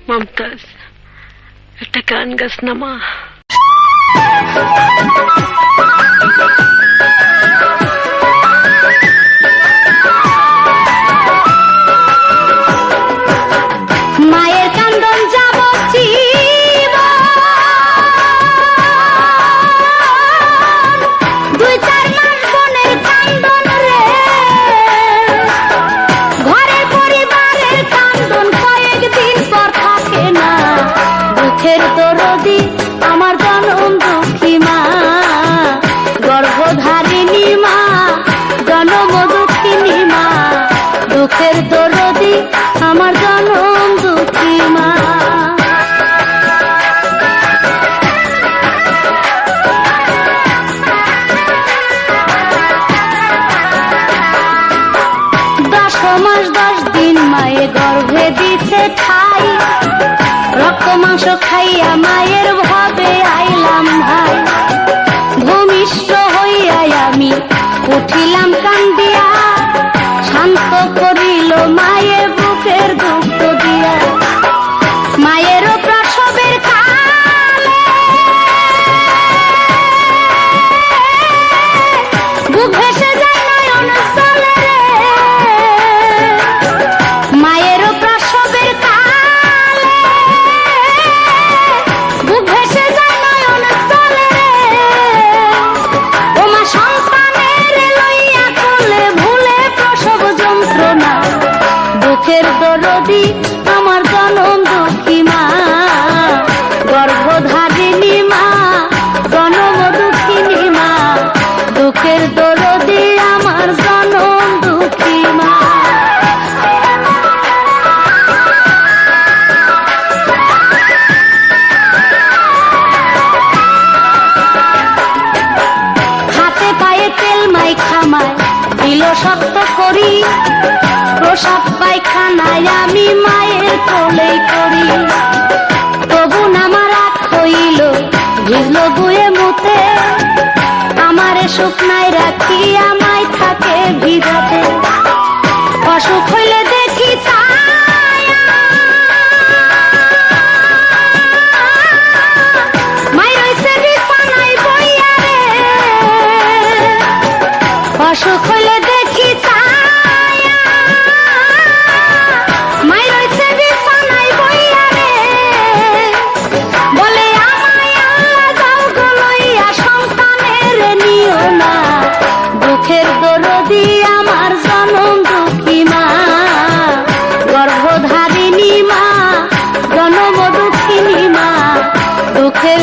মমতাজ, একটা গান গাছ না মা। মায়ের কান্দন যাব দুই চার মাস বোনের কান্দন রে, ঘরের পরিবারের কান্দন কয়েকদিন পর থাকে না। দুঃখের দরদি আমার জনম দুঃখী মা, গর্ভধারিণী মা, জনম দুঃখিনী মা। দুঃখের দরদি আমার জনম দুঃখী মা। দশ মাস 10 দিন মায়ে গর্ভে দিছে ঠাই, রক্ত মাংস খাইয়া মায়ের ভাবে আইলাম ভাই। ভূমিষ্ঠ হইয়াই আমি উঠিলাম কান্দিয়া, শান্ত করিল মায়ে বুকের দুঃখ দিয়া। মায়ের প্রসবের কালে বুক ভেসে যায় নয়ন জলে রে, মায়ের প্রসবের কালে বুক ভেসে যায় নয়ন জলে রে। ও মা সন্তানের লইয়া কোলে ভুলে প্রসব যন্ত্রণা। দুঃখের দরদি আমার জনম দুঃখী মা, গর্ভধারিণী মা, জনম দুঃখিনী মা। দুঃখের দরদি আমার জনম দুঃখী মা। হাতে পায়ে তেল মাইখা মায় দিল শক্ত করি, প্রসাব পায়খানায় আমি মায়ের কোলেই করি। তবু আমার রাত হইল ভিজল গুয়ে মুতে, আমারে শুকনায় রাখি আমায় থাকে ভিজাতে। অসুখ হইলে দেখি ছায়া, মাই রইছে বিছানায় বইয়া রে। অসুখ হইলে দেখি ছায়া, মাই রইছে বিছানায় বইয়া রে। বলে আমায় আল্লাহ যাও গো লইয়া, সন্তানের নিও না। দুঃখের দরদি আমার জনম দুঃখী মা, গর্ভধারিণী মা, জনম দুঃখিনী মা। দুঃখের